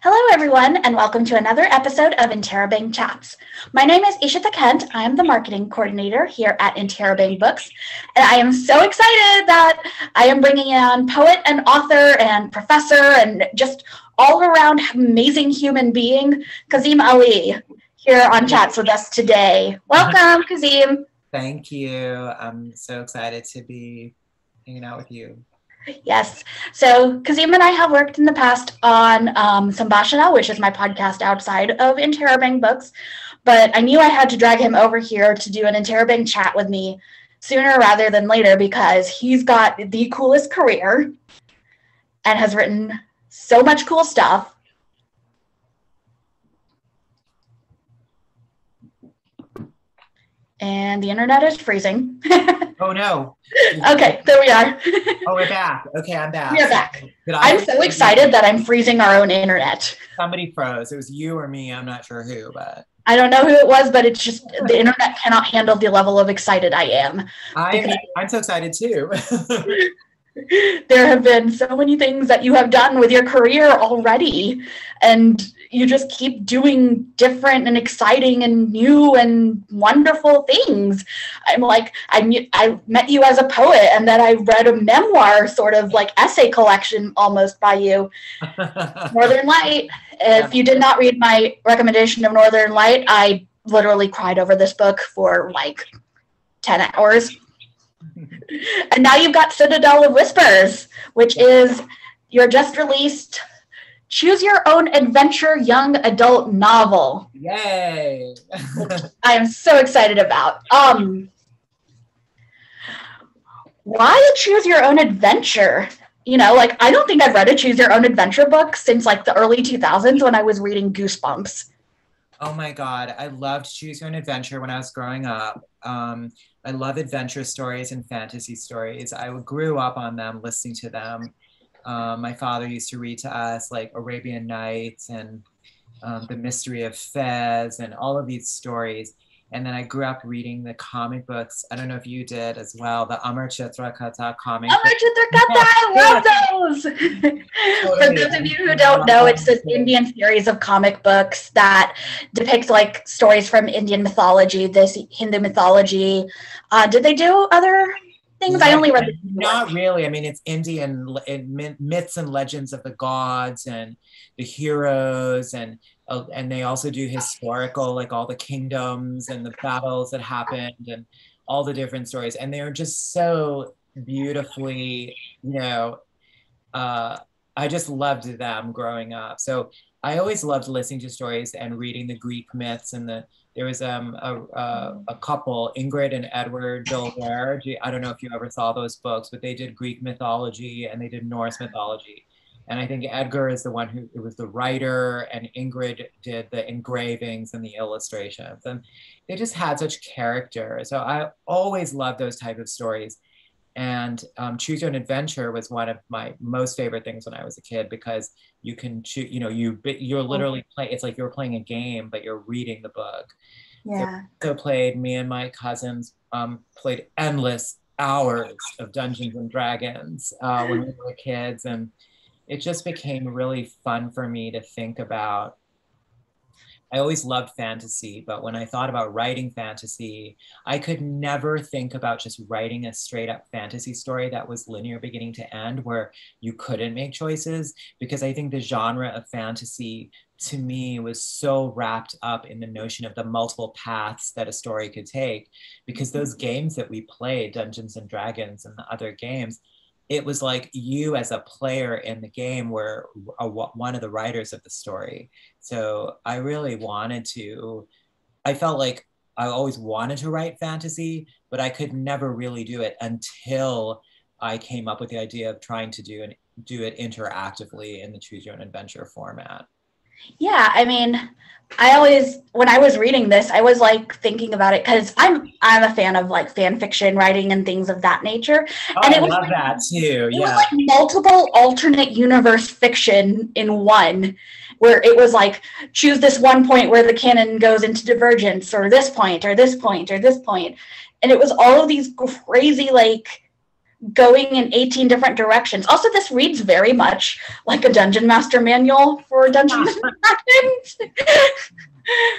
Hello, everyone, and welcome to another episode of Interabang Chats. My name is Ishita Kent. I am the marketing coordinator here at Interabang Books, and I am so excited that I am bringing on poet and author and professor and just all-around amazing human being, Kazim Ali, here on Chats with us today. Welcome, Kazim. Thank you. I'm so excited to be hanging out with you. Yes. So Kazim and I have worked in the past on Sambhashana, which is my podcast outside of Interabang Books, but I knew I had to drag him over here to do an Interabang chat with me sooner rather than later because he's got the coolest career and has written so much cool stuff. And the internet is freezing. Oh no. Okay, there we are. Oh, we're back. Okay, I'm back. We're back. I'm so excited that I'm freezing our own internet. Somebody froze. It was you or me. I'm not sure who, but I don't know who it was, but it's just the internet cannot handle the level of excited I am. I'm so excited too. There have been so many things that you have done with your career already, and you just keep doing different and exciting and new and wonderful things. I'm like, I met you as a poet, and then I read a memoir, sort of like essay collection almost by you, Northern Light. If you did not read my recommendation of Northern Light, I literally cried over this book for like 10 hours. And now you've got Citadel of Whispers, which is your just released Choose Your Own Adventure young adult novel. Yay! I am so excited about. Why Choose Your Own Adventure? You know, like, I don't think I've read a Choose Your Own Adventure book since like the early 2000s when I was reading Goosebumps. Oh my God, I loved Choose Your Own Adventure when I was growing up. I love adventure stories and fantasy stories. I grew up on them, listening to them. My father used to read to us like Arabian Nights and The Mystery of Fez and all of these stories. And then I grew up reading the comic books. I don't know if you did as well, the Amar Chitra Katha comic books. Amar Chitra Katha, I love those! For those of you who don't know, it's this Indian series of comic books that depicts like stories from Indian mythology, this Hindu mythology. Did they do other things? Yeah, I only read the Not really. I mean, it's Indian myths and legends of the gods and the heroes, and they also do historical, like all the kingdoms and the battles that happened and all the different stories. And they're just so beautifully, I just loved them growing up. So I always loved listening to stories and reading the Greek myths. And there was a couple, Ingrid and Edward Dilber. I don't know if you ever saw those books, but they did Greek mythology and they did Norse mythology. And I think Edgar is the one who was the writer, and Ingrid did the engravings and the illustrations. And they just had such character. So I always loved those type of stories. And Choose Your Own Adventure was one of my most favorite things when I was a kid, because you can choose, you're literally playing, it's like you're playing a game, but you're reading the book. Yeah. So me and my cousins played endless hours of Dungeons and Dragons when we were kids. And it just became really fun for me to think about. I always loved fantasy, but when I thought about writing fantasy, I could never think about just writing a straight up fantasy story that was linear beginning to end, where you couldn't make choices, because I think the genre of fantasy to me was so wrapped up in the notion of the multiple paths that a story could take, because those games that we played, Dungeons and Dragons and the other games, it was like you as a player in the game were one of the writers of the story. So I really I felt like I always wanted to write fantasy, but I could never really do it until I came up with the idea of trying to do it interactively in the Choose Your Own Adventure format. Yeah, I mean, when I was reading this, I was like thinking about it because I'm a fan of like fan fiction writing and things of that nature. Oh, and I love that too. It was like multiple alternate universe fiction in one, where it was like, choose this one point where the canon goes into divergence, or this point, or this point, or this point. And it was all of these crazy like going in 18 different directions. Also, this reads very much like a Dungeon Master manual for Dungeons and Dragons.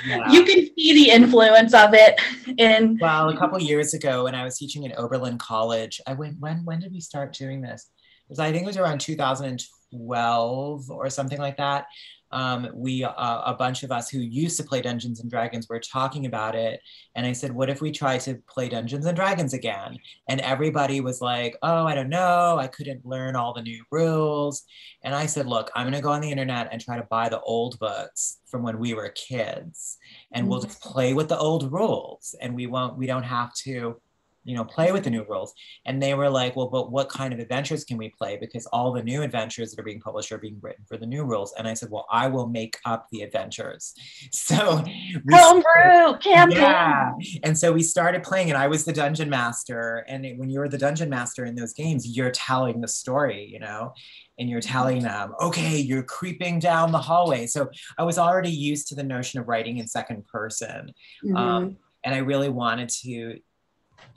Yeah. You can see the influence of it in. Well, a couple years ago when I was teaching at Oberlin College, I went, when did we start doing this? Because I think it was around 2012 or something like that. A bunch of us who used to play Dungeons and Dragons were talking about it. And I said, what if we try to play Dungeons and Dragons again? And everybody was like, oh, I don't know. I couldn't learn all the new rules. And I said, look, I'm going to go on the internet and try to buy the old books from when we were kids. And we'll just play with the old rules. And we don't have to, play with the new rules. And they were like, well, but what kind of adventures can we play? Because all the new adventures that are being published are being written for the new rules. And I said, well, I will make up the adventures. So homebrew campaign. Yeah. And so we started playing, and I was the dungeon master. And when you're the dungeon master in those games, you're telling the story, and you're telling them, okay, you're creeping down the hallway. So I was already used to the notion of writing in second person. And I really wanted to,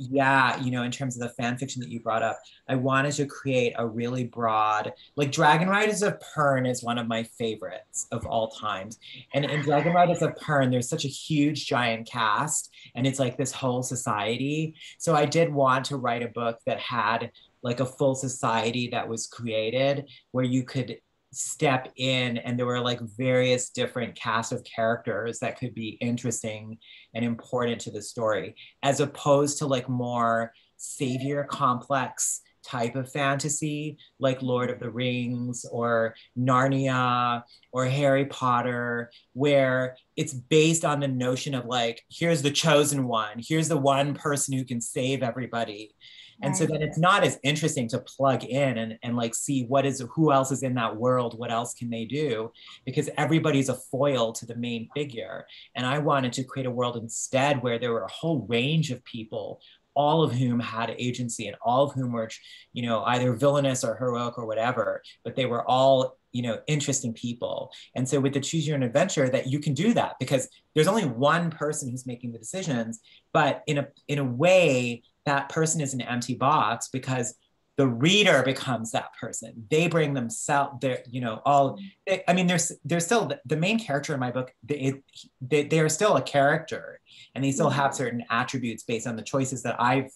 in terms of the fan fiction that you brought up, I wanted to create a really broad, like Dragon Riders of Pern is one of my favorites of all times. And in Dragon Riders of Pern, there's such a huge giant cast, and it's like this whole society. So I did want to write a book that had like a full society that was created where you could step in, and there were like various different cast of characters that could be interesting and important to the story, as opposed to like more savior complex type of fantasy like Lord of the Rings or Narnia or Harry Potter, where it's based on the notion of like, here's the chosen one, here's the one person who can save everybody. And so then it's not as interesting to plug in and like see who else is in that world, what else can they do, because everybody's a foil to the main figure. And I wanted to create a world instead where there were a whole range of people, all of whom had agency and all of whom were, either villainous or heroic or whatever, but they were all, interesting people. And so with the Choose Your Own Adventure, that you can do that because there's only one person who's making the decisions, but in a way, that person is an empty box because the reader becomes that person. They bring themselves, they're still the main character in my book. They are still a character, and they still have certain attributes based on the choices that I've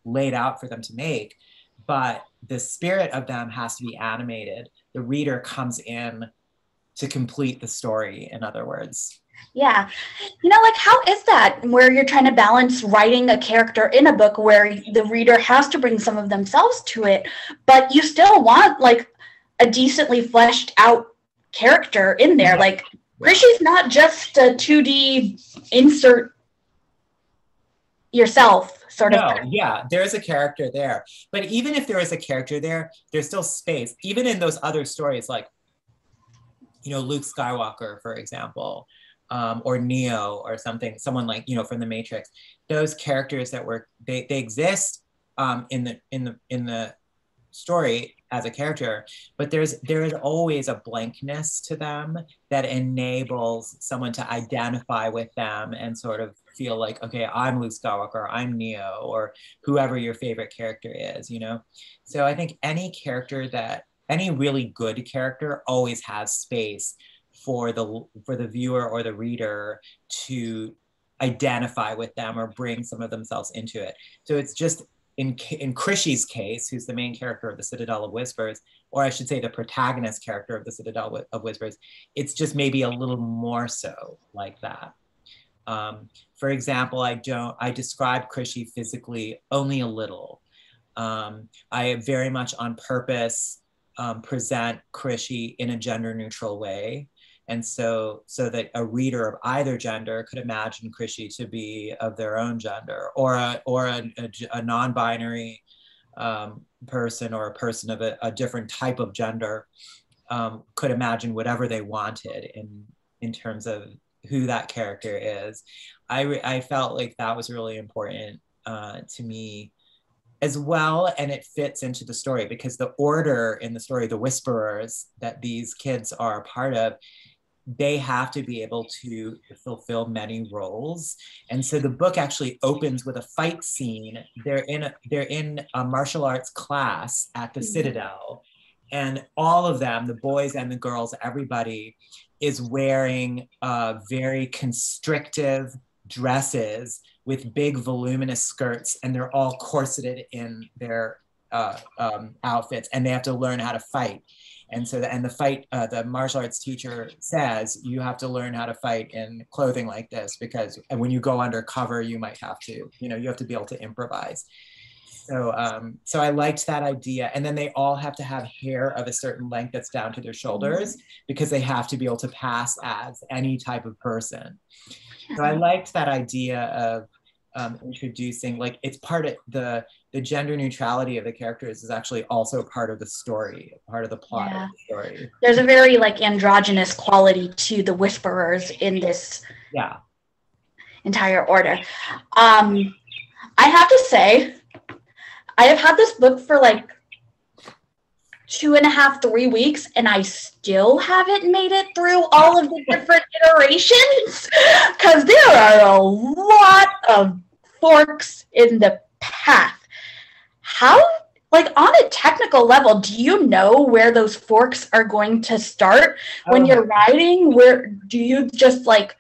laid out for them to make. But the spirit of them has to be animated. The reader comes in to complete the story, in other words. Yeah. Like how is that where you're trying to balance writing a character in a book where the reader has to bring some of themselves to it, but you still want like a decently fleshed out character in there? Like Rishi's not just a 2D insert yourself sort of thing. Yeah, there's a character there. But even if there is a character there, there's still space. Even in those other stories, like, Luke Skywalker, for example, or Neo or someone like, from the Matrix, those characters that they exist in the story as a character, but there is always a blankness to them that enables someone to identify with them and sort of feel like, okay, I'm Luke Skywalker, I'm Neo, or whoever your favorite character is, So I think any really good character always has space for the viewer or the reader to identify with them or bring some of themselves into it. So it's just in Krishy's case, who's the main character of the Citadel of Whispers, or I should say the protagonist character of the Citadel of Whispers, it's just maybe a little more so like that. For example, I describe Krishy physically only a little. I very much on purpose present Krishy in a gender neutral way. And so that a reader of either gender could imagine Krishy to be of their own gender, or a non-binary person, or a person of a different type of gender could imagine whatever they wanted in terms of who that character is. I felt like that was really important to me as well, and it fits into the story because the order in the story, the Whisperers that these kids are a part of, they have to be able to fulfill many roles. And so the book actually opens with a fight scene. They're in a martial arts class at the Citadel, and all of them, the boys and the girls, everybody is wearing very constrictive dresses with big voluminous skirts, and they're all corseted in their outfits, and they have to learn how to fight. And so, the martial arts teacher says, you have to learn how to fight in clothing like this, because when you go undercover, you might have to, you have to be able to improvise. So I liked that idea. And then they all have to have hair of a certain length that's down to their shoulders, because they have to be able to pass as any type of person. So I liked that idea of introducing, like, it's part of the gender neutrality of the characters is actually also part of the story, part of the plot of the story. There's a very like androgynous quality to the Whisperers in this entire order. I have to say, I have had this book for like 2.5, 3 weeks, and I still haven't made it through all of the different iterations, because there are a lot of forks in the path. How, like, on a technical level, do you know where those forks are going to start when you're writing? Where do you just like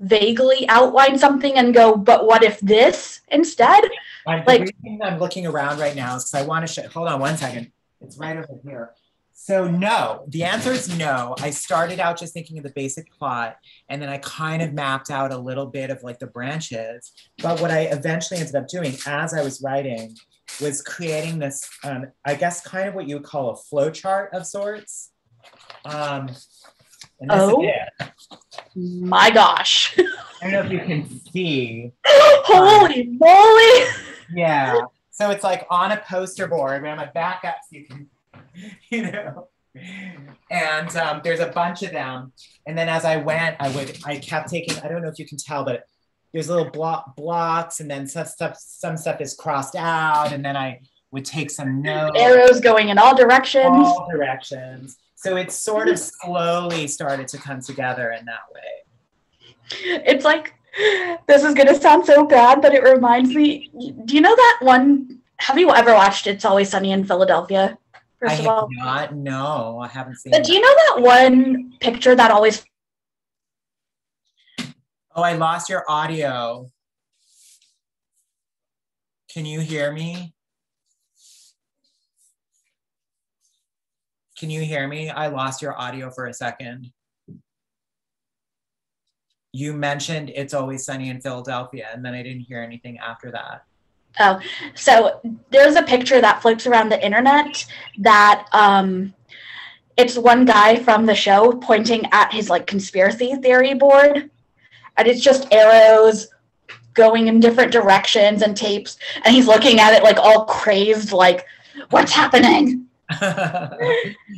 vaguely outline something and go, but what if this instead? The reason I'm looking around right now is because I want to show, hold on one second. It's right over here. So no, the answer is no. I started out just thinking of the basic plot, and then I kind of mapped out a little bit of like the branches. But what I eventually ended up doing as I was writing was creating this, I guess kind of what you would call a flow chart of sorts. And this is it. My gosh. I don't know if you can see. Holy moly. Yeah. So it's like on a poster board, but I'm gonna back up so you can, and there's a bunch of them. And then as I went, I kept taking, I don't know if you can tell, but there's little blocks, and then some stuff is crossed out, and then I would take some notes. Arrows going in all directions. All directions. So it sort of slowly started to come together in that way. It's like, this is going to sound so bad, but it reminds me, do you know that one, have you ever watched It's Always Sunny in Philadelphia? First of all, no, I haven't seen it. But do you know that one picture that always... Oh, I lost your audio. Can you hear me? Can you hear me? I lost your audio for a second. You mentioned It's Always Sunny in Philadelphia, and then I didn't hear anything after that. Oh, so there's a picture that floats around the internet that it's one guy from the show pointing at his like conspiracy theory board, and it's just arrows going in different directions and tapes, and he's looking at it like all crazed, like, what's happening?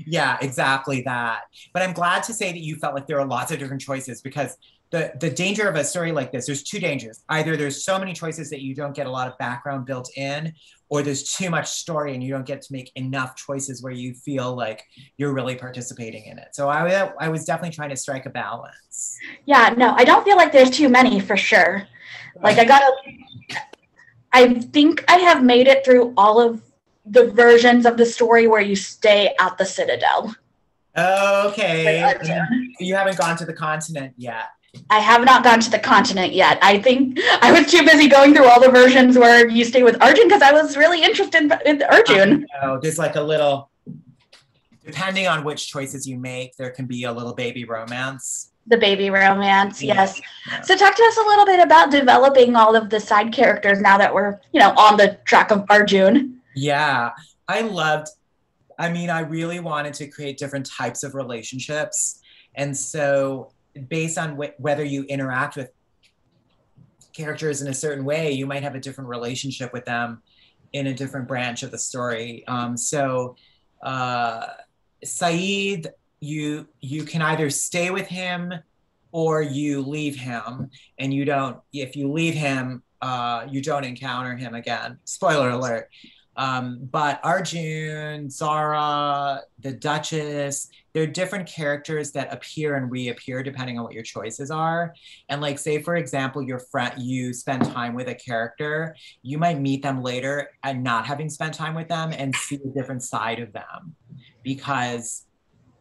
Yeah, exactly that. But I'm glad to say that you felt like there were lots of different choices, because the danger of a story like this, there's two dangers. Either there's so many choices that you don't get a lot of background built in, or there's too much story and you don't get to make enough choices where you feel like you're really participating in it. So I was definitely trying to strike a balance. Yeah, no, I don't feel like there's too many for sure. Like I think I have made it through all of the versions of the story where you stay at the Citadel. Okay. You haven't gone to the continent yet. I have not gone to the continent yet. I think I was too busy going through all the versions where you stay with Arjun, because I was really interested in Arjun. There's like a little, depending on which choices you make, there can be a little baby romance. The baby romance, yes. Yeah. So talk to us a little bit about developing all of the side characters now that we're, on the track of Arjun. Yeah, I really wanted to create different types of relationships. And so based on whether you interact with characters in a certain way, you might have a different relationship with them in a different branch of the story. Saeed, you can either stay with him or you leave him, and if you leave him, you don't encounter him again. Spoiler alert. But Arjun, Zara, the Duchess, they're different characters that appear and reappear depending on what your choices are. And like, say for example, your friend, you spend time with a character, you might meet them later and not having spent time with them and see a different side of them because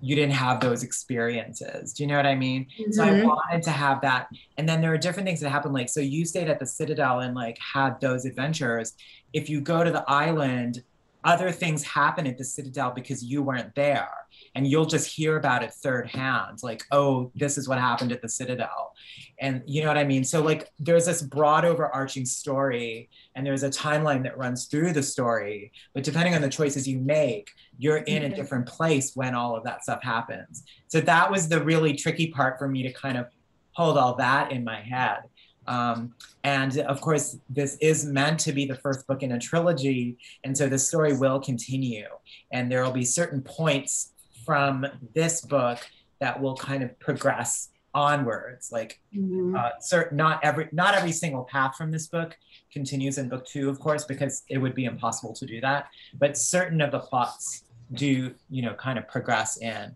you didn't have those experiences. Do you know what I mean? Mm-hmm. So I wanted to have that. And then there are different things that happen. Like, so you stayed at the Citadel and like had those adventures. If you go to the island, other things happen at the Citadel because you weren't there. And you'll just hear about it third hand. Like, oh, this is what happened at the Citadel. And you know what I mean? So like, there's this broad overarching story and there's a timeline that runs through the story. But depending on the choices you make, you're in a different place when all of that stuff happens. So that was the really tricky part for me to kind of hold all that in my head. And of course, this is meant to be the first book in a trilogy. And so the story will continue. And there will be certain points from this book that will kind of progress onwards. Like not every single path from this book continues in book 2, of course, because it would be impossible to do that. But certain of the plots do, you know, kind of progress in.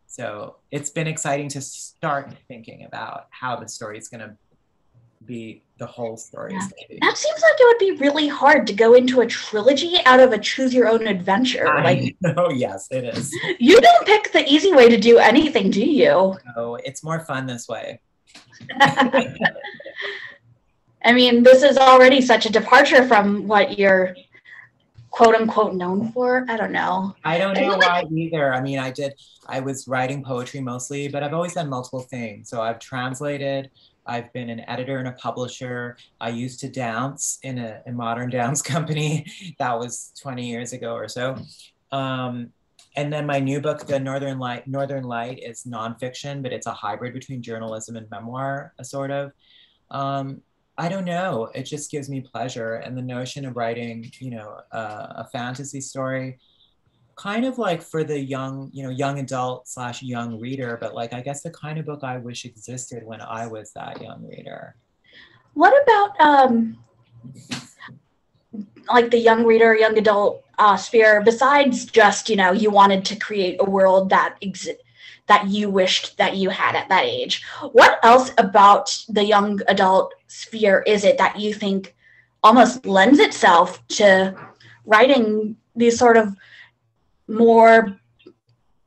So it's been exciting to start thinking about how the story is going to be, the whole story is going to be. That seems like it would be really hard to go into a trilogy out of a choose your own adventure. I know, yes, it is. You don't pick the easy way to do anything, do you? No, it's more fun this way. I mean, this is already such a departure from what you're quote unquote known for. I don't know. I don't know why either. I mean, I was writing poetry mostly, but I've always done multiple things. So I've translated, I've been an editor and a publisher. I used to dance in a modern dance company. That was 20 years ago or so. And then my new book, The Northern Light is nonfiction, but it's a hybrid between journalism and memoir, sort of. I don't know. It just gives me pleasure. And the notion of writing, you know, a fantasy story, kind of like for the young adult / young reader, but like, I guess the kind of book I wish existed when I was that young reader. What about like the young reader, young adult sphere, besides just, you know, you wanted to create a world that that you wished that you had at that age. What else about the young adult sphere is it that you think almost lends itself to writing these sort of more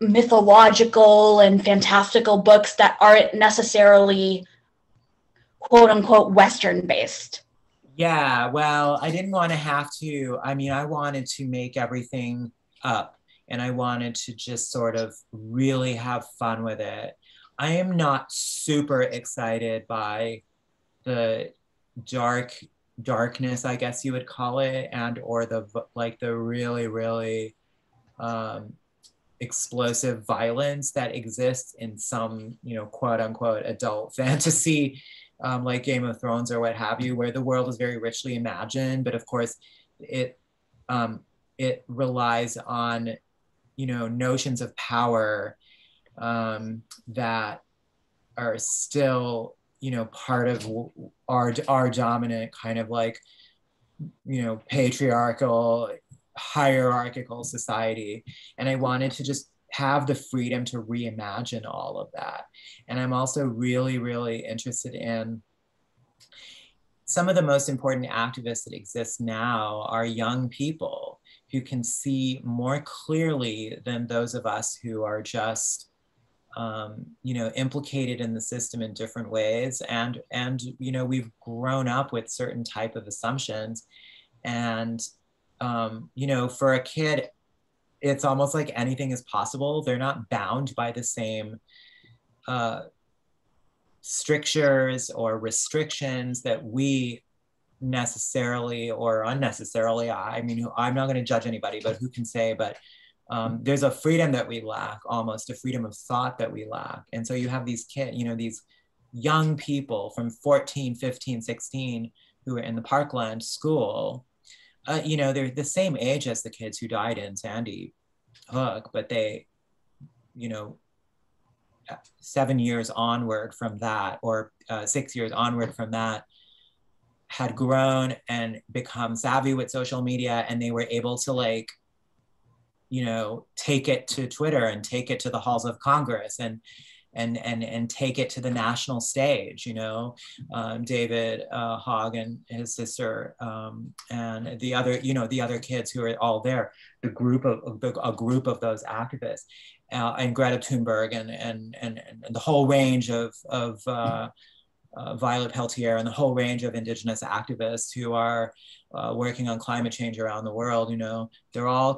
mythological and fantastical books that aren't necessarily quote unquote Western based? Yeah, well, I didn't want to have to. I mean, I wanted to make everything up. And I wanted to just sort of really have fun with it. I am not super excited by the darkness, I guess you would call it, and or the really, really explosive violence that exists in some, you know, quote unquote adult fantasy, like Game of Thrones or what have you, where the world is very richly imagined, but of course it relies on, you know, notions of power that are still, you know, part of our dominant kind of like, you know, patriarchal, hierarchical society. And I wanted to just have the freedom to reimagine all of that. And I'm also really, really interested in some of the most important activists that exist now are young people who can see more clearly than those of us who are just, you know, implicated in the system in different ways. And, you know, we've grown up with certain type of assumptions. And, you know, for a kid, it's almost like anything is possible. They're not bound by the same strictures or restrictions that we necessarily or unnecessarily, I mean, I'm not going to judge anybody, but who can say, but there's a freedom that we lack, almost a freedom of thought that we lack. And so you have these kids, you know, these young people from 14, 15, 16 who are in the Parkland school, you know, they're the same age as the kids who died in Sandy Hook, but they, you know, 7 years onward from that, or 6 years onward from that, had grown and become savvy with social media, and they were able to like, you know, take it to Twitter and take it to the halls of Congress and take it to the national stage, you know, David Hogg and his sister, and the other, you know, the other kids who are all there, a group of those activists, and Greta Thunberg and the whole range of Violet Peltier and the whole range of Indigenous activists who are working on climate change around the world. You know, they're all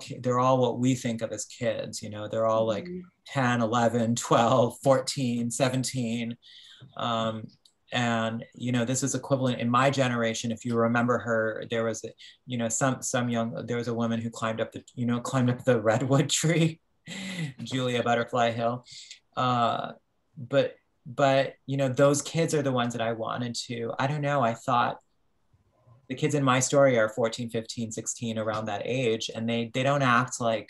what we think of as kids. You know, they're all like 10, 11, 12, 14, 17. And, you know, this is equivalent in my generation. If you remember her, there was, you know, there was a woman who climbed up the redwood tree, Julia Butterfly Hill. But, you know, those kids are the ones that I wanted to, I don't know, I thought the kids in my story are 14, 15, 16, around that age. And they don't act like,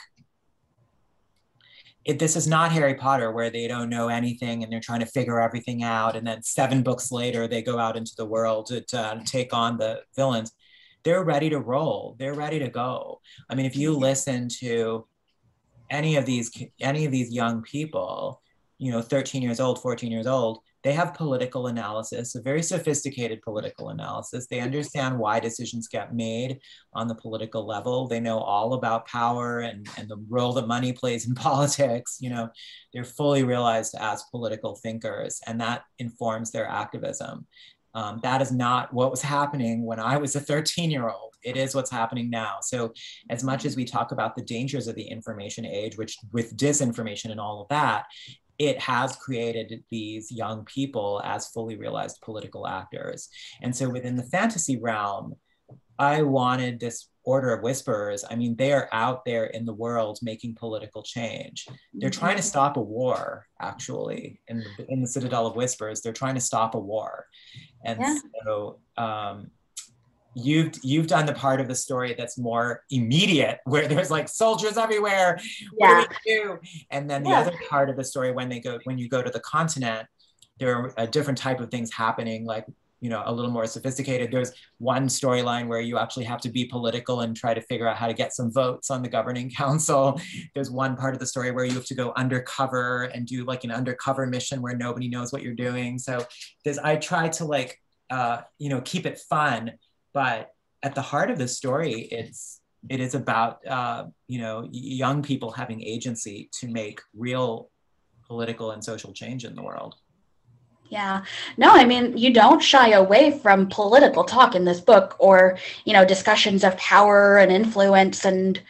this is not Harry Potter where they don't know anything and they're trying to figure everything out. And then 7 books later, they go out into the world to take on the villains. They're ready to roll. They're ready to go. I mean, if you listen to any of these young people, you know, 13 years old, 14 years old, they have political analysis, a very sophisticated political analysis. They understand why decisions get made on the political level. They know all about power and the role that money plays in politics. You know, they're fully realized as political thinkers, and that informs their activism. That is not what was happening when I was a 13-year-old. It is what's happening now. So as much as we talk about the dangers of the information age, which with disinformation and all of that, it has created these young people as fully realized political actors. And so within the fantasy realm, I wanted this Order of Whisperers. I mean, they are out there in the world making political change. They're trying to stop a war, actually, in the Citadel of Whispers. They're trying to stop a war. And so you've done the part of the story that's more immediate, where there's like soldiers everywhere. What do we do? And then the other part of the story, when you go to the continent, there are a different type of things happening, like, you know, a little more sophisticated. There's one storyline where you actually have to be political and try to figure out how to get some votes on the governing council. There's one part of the story where you have to go undercover and do like an undercover mission where nobody knows what you're doing. So I try to like, you know, keep it fun, but at the heart of the story, it is about, you know, young people having agency to make real political and social change in the world. Yeah, no, I mean, you don't shy away from political talk in this book, or, you know, discussions of power and influence. And,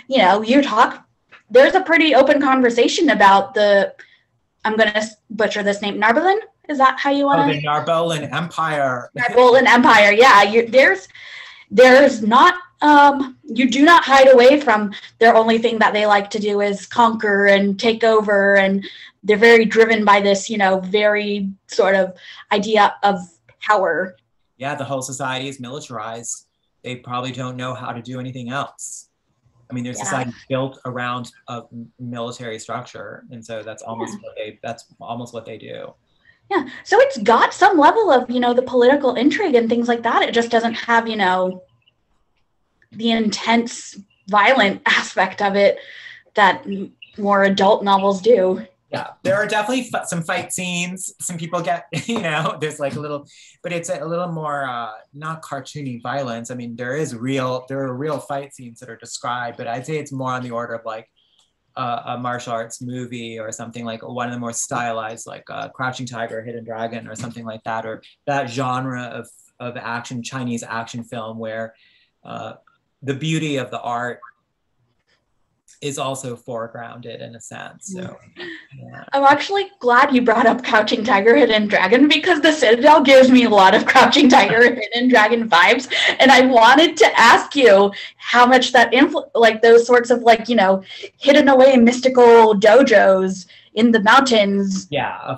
you know, there's a pretty open conversation about I'm going to butcher this name, Narbolin? Is that how you want to? Oh, the Narbolin Empire. Narbolin Empire, yeah. There's not, you do not hide away from their only thing that they like to do is conquer and take over, and they're very driven by this, you know, very sort of idea of power. Yeah, the whole society is militarized. They probably don't know how to do anything else. I mean, their society built around a military structure, and so that's almost what they do. Yeah, so it's got some level of, you know, the political intrigue and things like that. It just doesn't have, you know, the intense, violent aspect of it that more adult novels do. Yeah, there are definitely some fight scenes. Some people get, you know, there's like but it's a little more not cartoony violence. I mean, there are real fight scenes that are described, but I'd say it's more on the order of like a martial arts movie or something, like one of the more stylized, like Crouching Tiger, Hidden Dragon, or something like that, or that genre of action, Chinese action film, where the beauty of the art is also foregrounded in a sense. So yeah. I'm actually glad you brought up Crouching Tiger, Hidden Dragon, because the Citadel gives me a lot of Crouching Tiger, Hidden Dragon vibes, and I wanted to ask you how much that like those sorts of, like, you know, hidden away mystical dojos in the mountains,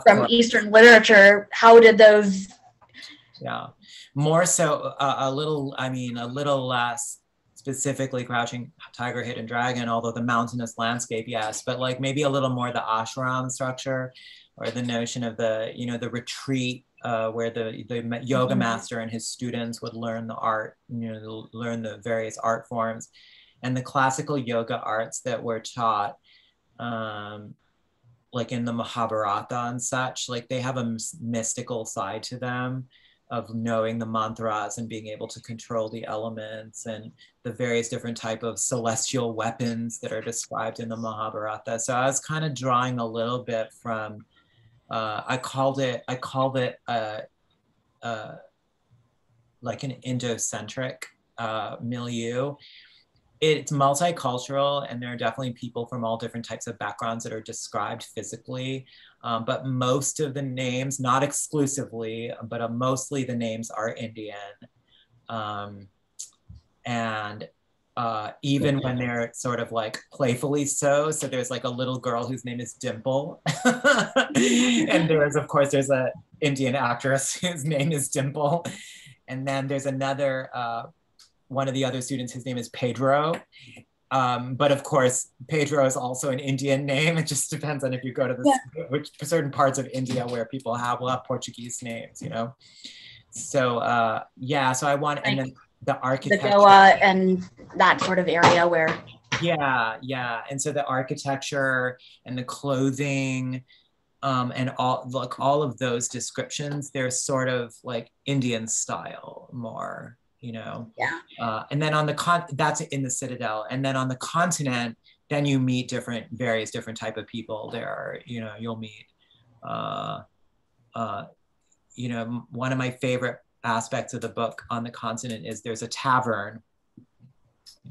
from Eastern literature, how did those? Yeah, more so a little less specifically Crouching Tiger, Hidden Dragon, although the mountainous landscape, yes, but like maybe a little more the ashram structure, or the notion of the, you know, the retreat where the yoga master and his students would learn the art, learn the various art forms. And the classical yoga arts that were taught, like in the Mahabharata and such, like they have a mystical side to them of knowing the mantras and being able to control the elements and the various different type of celestial weapons that are described in the Mahabharata. So I was kind of drawing a little bit from, I called it like an Indo-centric milieu. It's multicultural, and there are definitely people from all different types of backgrounds that are described physically. But most of the names, not exclusively, but mostly the names are Indian. And even when they're sort of like playfully so there's like a little girl whose name is Dimple. And there's an Indian actress whose name is Dimple. And then there's another, one of the other students, his name is Pedro. But of course, Pedro is also an Indian name. It just depends on if you go to which certain parts of India where people will have Portuguese names, So yeah, so I want, like, and then the architecture. The Goa and that sort of area where. Yeah. And so the architecture and the clothing, and all of those descriptions, they're sort of like Indian style more. Yeah. And then on that's in the Citadel, and then on the continent, then you meet various different type of people there. You'll meet, one of my favorite aspects of the book on the continent is there's a tavern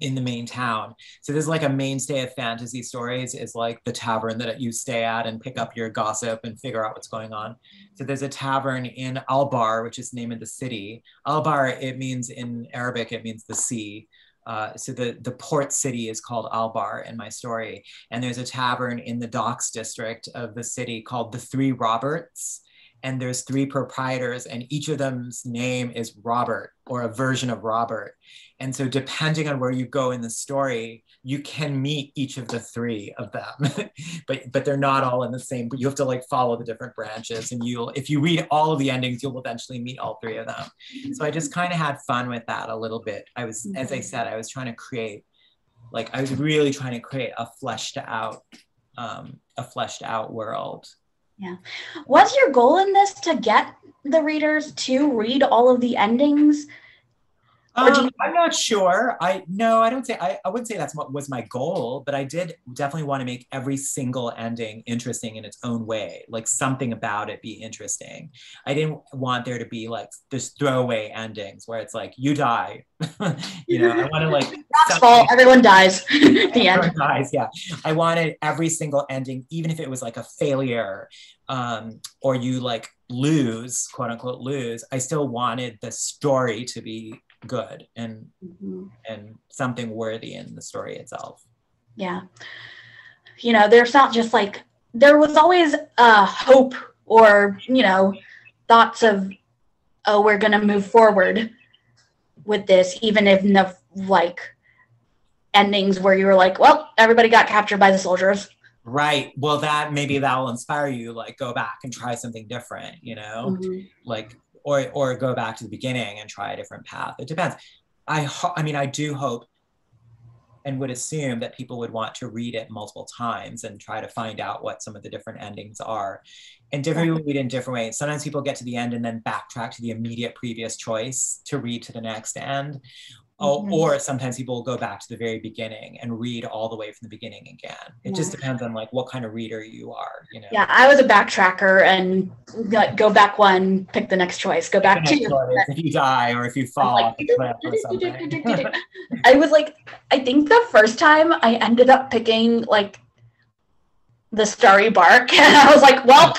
in the main town. So there's like a mainstay of fantasy stories is like the tavern that you stay at and pick up your gossip and figure out what's going on. So there's a tavern in Albar, which is the name of the city. Albar, it means in Arabic, it means the sea. So the port city is called Albar in my story. And there's a tavern in the docks district of the city called the Three Roberts. And there's 3 proprietors, and each of them's name is Robert, or a version of Robert. And so depending on where you go in the story, you can meet each of the 3 of them, but they're not all in the same, but you have to like follow the different branches, and if you read all of the endings, you'll eventually meet all 3 of them. So I just kind of had fun with that a little bit. As I said, I was really trying to create a fleshed out world. Yeah. Was your goal in this to get the readers to read all of the endings? I'm not sure. I wouldn't say that's what was my goal, but I did definitely want to make every single ending interesting in its own way, like something about it be interesting. I didn't want there to be like this throwaway endings where it's like you die. I want to like that's fault. Everyone dies. The end. Everyone dies. Yeah, I wanted every single ending, even if it was like a failure, or you like lose, quote unquote lose. I still wanted the story to be good and something worthy in the story itself. Yeah. There's not just like, there was always hope or, thoughts of, oh, we're going to move forward with this, even if no, like endings where you were like, well, everybody got captured by the soldiers. Right. Well, maybe that will inspire you, like go back and try something different, like, or go back to the beginning and try a different path. It depends. I do hope and would assume that people would want to read it multiple times and try to find out what some of the different endings are. And different people read it in different ways. Sometimes people get to the end and then backtrack to the immediate previous choice to read to the next end. Or sometimes people will go back to the very beginning and read all the way from the beginning again. It just depends on like what kind of reader you are, Yeah, I was a backtracker and like go back one, pick the next choice, go back two. If you die or if you fall off the cliff or something. I was like, I think the first time I ended up picking like the Starry Bark, and I was like, well,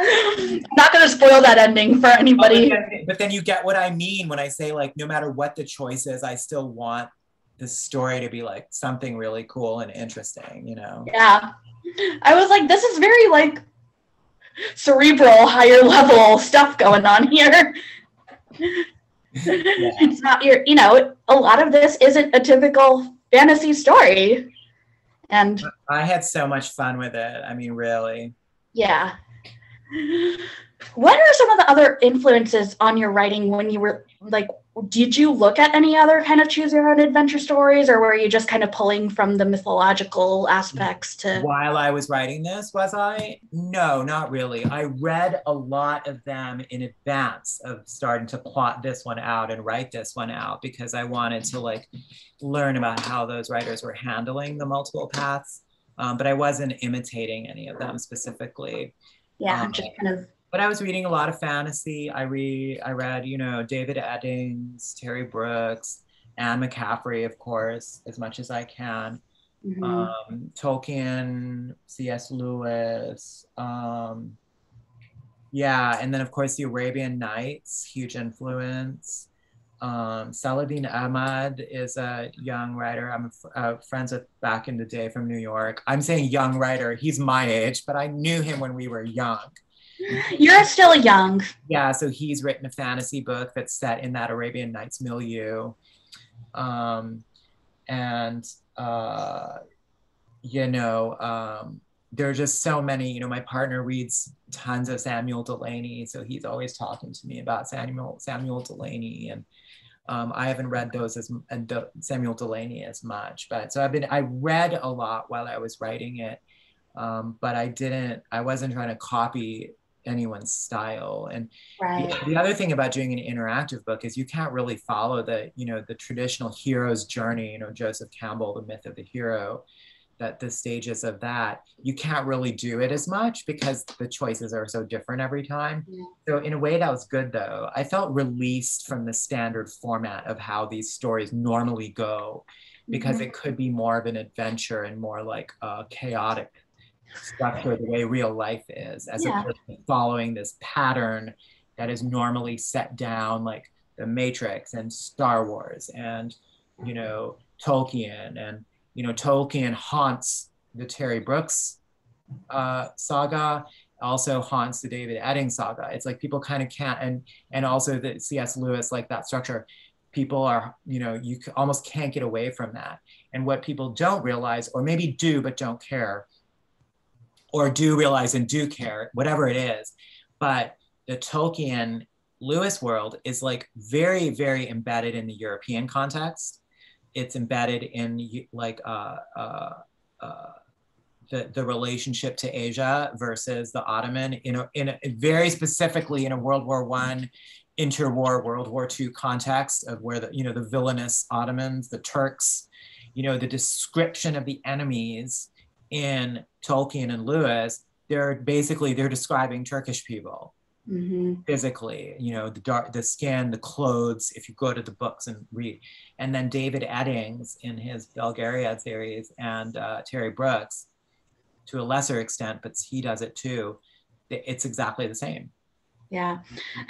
I'm not going to spoil that ending for anybody. But then you get what I mean when I say like, no matter what the choice is, I still want the story to be like something really cool and interesting, Yeah. I was like, this is very like cerebral, higher level stuff going on here. It's not a lot of this isn't a typical fantasy story. And I had so much fun with it. I mean, really. Yeah. What are some of the other influences on your writing when you were like, did you look at any other kind of choose your own adventure stories, or were you just kind of pulling from the mythological aspects to? While I was writing this, was I? No, not really. I read a lot of them in advance of starting to plot this one out and write this one out, because I wanted to like learn about how those writers were handling the multiple paths. But I wasn't imitating any of them specifically. Yeah, Um, just kind of. but I was reading a lot of fantasy. I read, you know, David Eddings, Terry Brooks, Anne McCaffrey, of course, as much as I can. Mhm. Tolkien, C.S. Lewis, yeah, and then of course the Arabian Nights, huge influence. Saladin Ahmad is a young writer I'm friends with back in the day from New York. I'm saying young writer, he's my age, but I knew him when we were young. You're still young. Yeah, so he's written a fantasy book that's set in that Arabian Nights milieu. And you know, there are just so many, you know, my partner reads tons of Samuel Delany, so he's always talking to me about Samuel Delany, and I haven't read those as Samuel Delany as much, but so I read a lot while I was writing it, but I wasn't trying to copy anyone's style. And Right. the other thing about doing an interactive book is you can't really follow the, you know, the traditional hero's journey, you know, Joseph Campbell, the myth of the hero, that the stages of that, you can't really do it as much because the choices are so different every time. Yeah. So in a way that was good though. I felt released from the standard format of how these stories normally go, because it could be more of an adventure and more like a chaotic structure the way real life is, as opposed to following this pattern that is normally set down, like the Matrix and Star Wars and, you know, Tolkien. And you know, Tolkien haunts the Terry Brooks saga, also haunts the David Eddings saga. It's like people kind of can't, and also the C.S. Lewis, like that structure, people are, you know, you almost can't get away from that. And what people don't realize, or maybe do but don't care, or do realize and do care, whatever it is, but the Tolkien Lewis world is like very, very embedded in the European context. It's embedded in like the relationship to Asia versus the Ottoman, in a very specifically in a World War I, interwar World War II context of where the, you know, the villainous Ottomans, the Turks, you know, the description of the enemies in Tolkien and Lewis, they're describing Turkish people. Physically, you know, the skin, the clothes, if you go to the books and read. And then David Eddings in his Belgariad series, and Terry Brooks to a lesser extent, but he does it too. It's exactly the same. Yeah.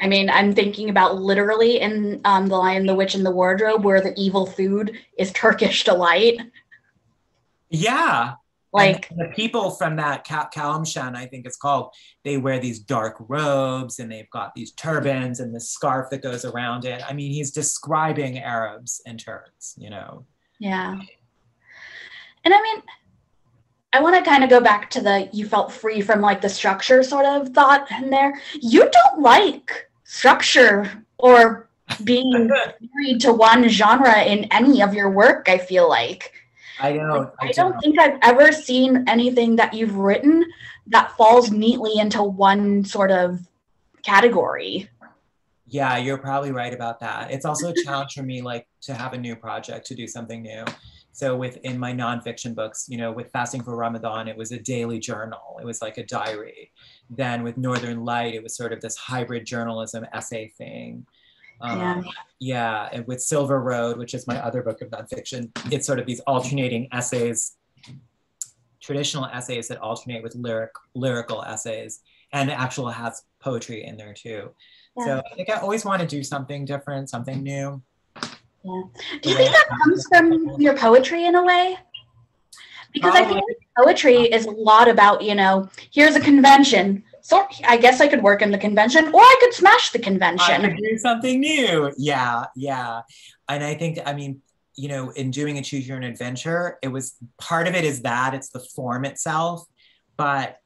I mean, I'm thinking about literally in The Lion, the Witch, and the Wardrobe, where the evil food is Turkish delight. Yeah. Like, and the people from that Kalamshan, I think it's called, they wear these dark robes and they've got these turbans and the scarf that goes around it. I mean, he's describing Arabs and Turks, you know. Yeah. And I mean, I want to kind of go back to the you felt free from like the structure sort of thought in there. You don't like structure or being married to one genre in any of your work, I feel like. I don't. I don't think I've ever seen anything that you've written that falls neatly into one sort of category. Yeah, you're probably right about that. It's also a challenge for me, like, to have a new project, to do something new. So within my nonfiction books, you know, with Fasting for Ramadan, it was a daily journal. It was like a diary. Then with Northern Light, it was sort of this hybrid journalism essay thing. Yeah, and with Silver Road, which is my other book of nonfiction, it's sort of these alternating essays, traditional essays that alternate with lyrical essays, and actual has poetry in there too. Yeah. So I think I always want to do something different, something new. Yeah. Do you think that comes from your poetry in a way? Because I think poetry is a lot about, you know, here's a convention. So I guess I could work in the convention, or I could smash the convention. I could do something new. Yeah, yeah. And I think, I mean, you know, in doing a Choose Your Own Adventure, it was, part of it is that it's the form itself, but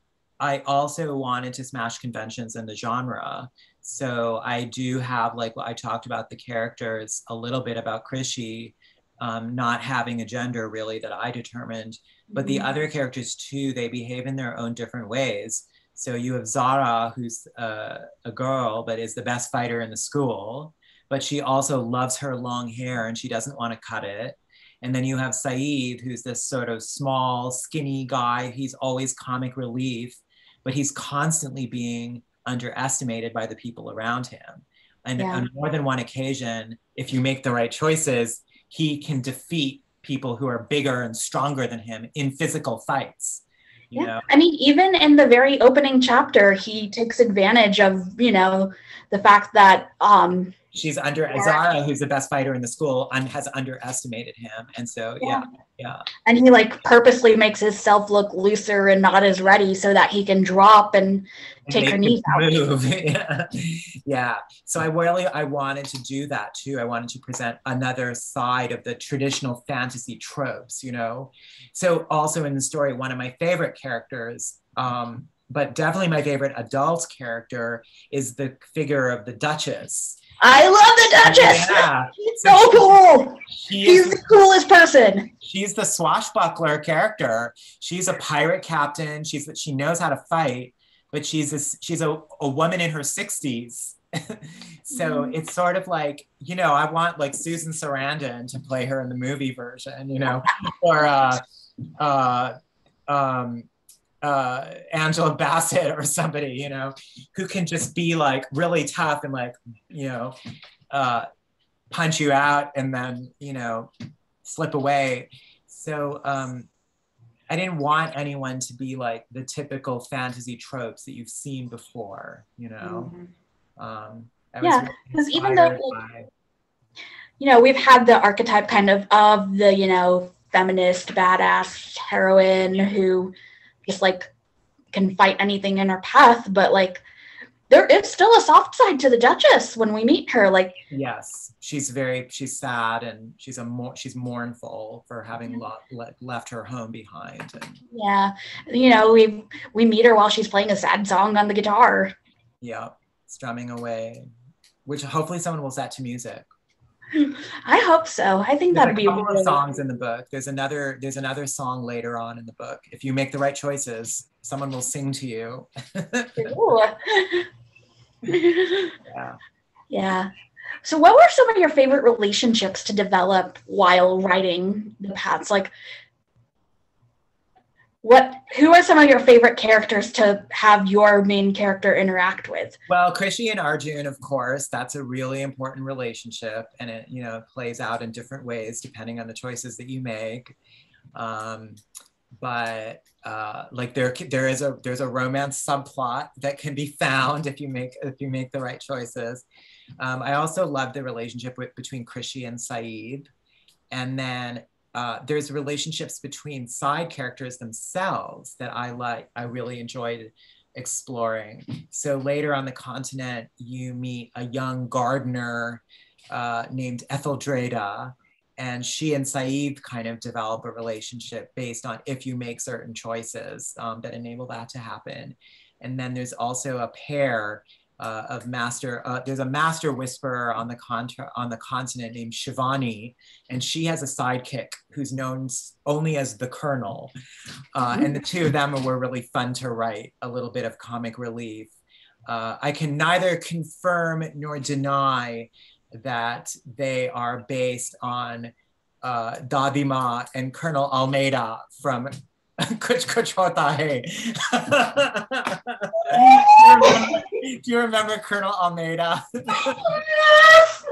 I also wanted to smash conventions in the genre. So I do have, like what I talked about, the characters, a little bit about Krishi not having a gender really that I determined, but the other characters too, they behave in their own different ways. So you have Zara, who's a girl, but is the best fighter in the school, but she also loves her long hair and she doesn't want to cut it. And then you have Saeed, who's this sort of small, skinny guy. He's always comic relief, but he's constantly being underestimated by the people around him. And on more than one occasion, if you make the right choices, he can defeat people who are bigger and stronger than him in physical fights. You know? I mean, even in the very opening chapter, he takes advantage of, you know, the fact that she's Zara, who's the best fighter in the school, has underestimated him. And so, yeah. And he like purposely makes himself look looser and not as ready so that he can drop and take her knees out. Yeah. So I wanted to do that too. I wanted to present another side of the traditional fantasy tropes, you know? So also in the story, one of my favorite characters, but definitely my favorite adult character, is the figure of the Duchess. I love the Duchess. Yeah. She's so cool. She's the coolest person. She's the swashbuckler character. She's a pirate captain. She knows how to fight, but she's a woman in her 60s. So it's sort of like, you know, I want like Susan Sarandon to play her in the movie version, you know, or Angela Bassett or somebody, you know, who can just be like really tough and like, you know, punch you out and then, you know, slip away. So I didn't want anyone to be like the typical fantasy tropes that you've seen before, you know. Because even though, like, you know, we've had the archetype kind of the, you know, feminist badass heroine who just like can fight anything in her path, but like there is still a soft side to the Duchess when we meet her. Like, yes, she's sad and she's mournful for having left her home behind. And, yeah, you know, we meet her while she's playing a sad song on the guitar. Yeah, strumming away, which hopefully someone will set to music. I hope so. I think that'd be a couple of songs in the book. There's another song later on in the book. If you make the right choices, someone will sing to you. Yeah. So what were some of your favorite relationships to develop while writing the Pats? Like, who are some of your favorite characters to have your main character interact with? Well, Krishi and Arjun, of course, that's a really important relationship, and it, you know, plays out in different ways depending on the choices that you make. But like there's a romance subplot that can be found if you make the right choices. I also love the relationship between Krishi and Saeed, and then there's relationships between side characters themselves that I really enjoyed exploring. So later on the continent, you meet a young gardener named Etheldreda, and she and Saeed kind of develop a relationship based on if you make certain choices that enable that to happen. And then there's also a pair of there's a master whisperer on the continent named Shivani, and she has a sidekick who's known only as the Colonel. And the two of them were really fun to write, a little bit of comic relief. I can neither confirm nor deny that they are based on Dadima and Colonel Almeida from Kuch Kuch Hota Hai. Do you remember Colonel Almeida? Yes!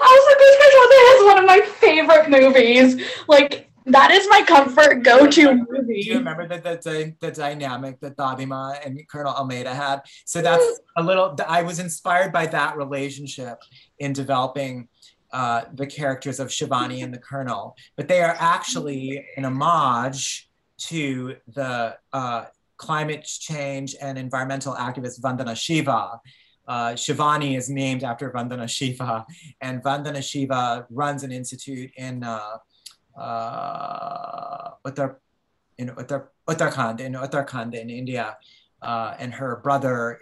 Also, Kuch Kuch Hota Hai is one of my favorite movies. Like, that is my comfort go-to movie. Do you remember the dynamic that Dadima and Colonel Almeida had? So that's I was inspired by that relationship in developing the characters of Shivani and the Colonel, but they are actually an homage to the climate change and environmental activist Vandana Shiva. Shivani is named after Vandana Shiva, and Vandana Shiva runs an institute in Uttarakhand in India, and her brother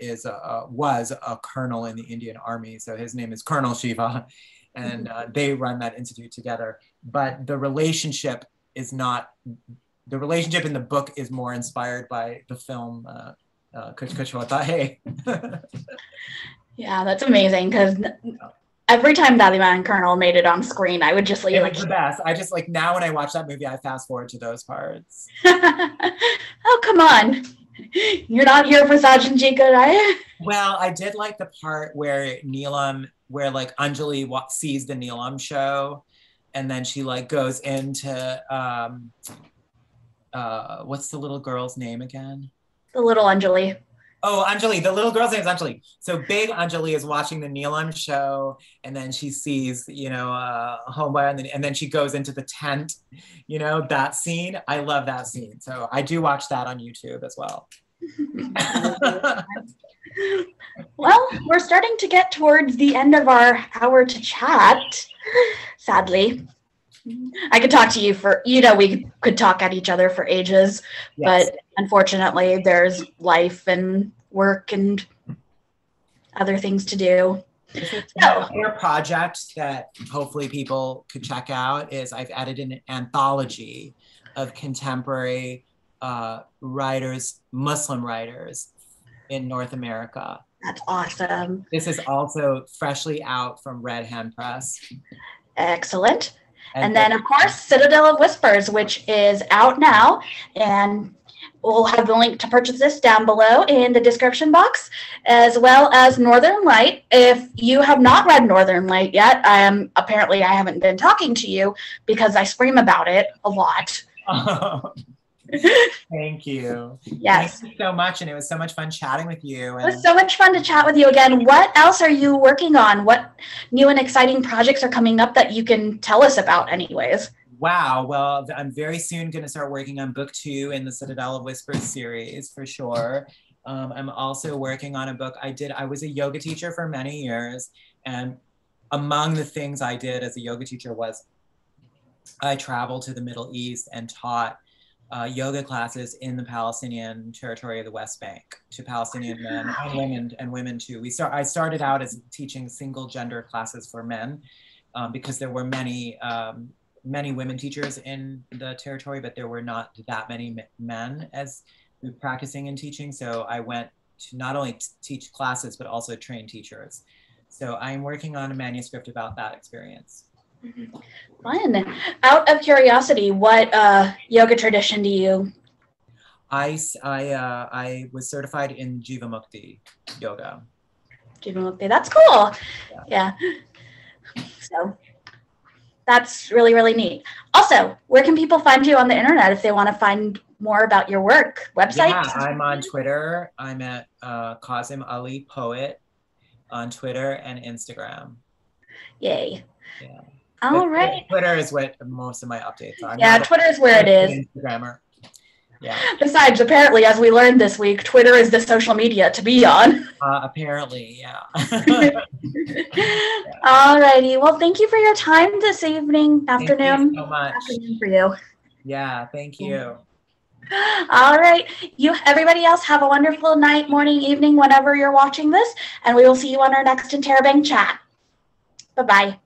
was a colonel in the Indian Army, so his name is Colonel Shiva, and they run that institute together. But the relationship is not, the relationship in the book is more inspired by the film Kuch Kuch Hota Hai. Yeah, that's amazing, because every time Dadima and Colonel made it on screen, I would just like... It was the best. I just like, now when I watch that movie, I fast forward to those parts. Oh, come on. You're not here for Sajan Jika, right? Well, I did like the part where like Anjali sees the Neelam show, and then she like goes into, what's the little girl's name again? The little Anjali. Oh, Anjali, the little girl's name is Anjali. So big Anjali is watching the Neelam show, and then she sees, Homeboy, and then she goes into the tent, that scene. I love that scene. So I do watch that on YouTube as well. Well, we're starting to get towards the end of our hour to chat, sadly. I could talk to you for, we could talk at each other for ages, yes. But unfortunately there's life and work and other things to do. Another project that hopefully people could check out is I've edited an anthology of contemporary writers, Muslim writers in North America. That's awesome. This is also freshly out from Red Hand Press. Excellent. And then, of course, Citadel of Whispers, which is out now, and we'll have the link to purchase this down below in the description box, as well as Northern Light. If you have not read Northern Light yet, apparently I haven't been talking to you because I scream about it a lot. Thank you. Yes. Thank you so much, and it was so much fun chatting with you. It was so much fun to chat with you again. What else are you working on? What new and exciting projects are coming up that you can tell us about anyways? Wow. Well, I'm very soon going to start working on book 2 in the Citadel of Whispers series for sure. I'm also working on a book. I was a yoga teacher for many years, and among the things I did as a yoga teacher was I traveled to the Middle East and taught yoga classes in the Palestinian territory of the West Bank to Palestinian men and women too. I started out as teaching single gender classes for men because there were many women teachers in the territory, but there were not that many men as practicing and teaching. So I went to not only teach classes, but also train teachers. So I'm working on a manuscript about that experience. Fun. Out of curiosity, what yoga tradition do you? I was certified in Jivamukti yoga. Jivamukti, that's cool. Yeah. So that's really, really neat. Also, where can people find you on the internet if they want to find more about your work? Website? Yeah, I'm on Twitter. I'm at Kazim Ali Poet on Twitter and Instagram. Yay. Yeah. All right. Twitter is what most of my updates are. Yeah, Twitter is where it is. Instagrammer. Yeah. Besides, apparently, as we learned this week, Twitter is the social media to be on. Apparently, yeah. All righty. Well, thank you for your time this evening, afternoon. Thank you so much. Afternoon for you. Yeah, thank you. All right. Everybody else, have a wonderful night, morning, evening, whenever you're watching this, and we will see you on our next Interabang chat. Bye-bye.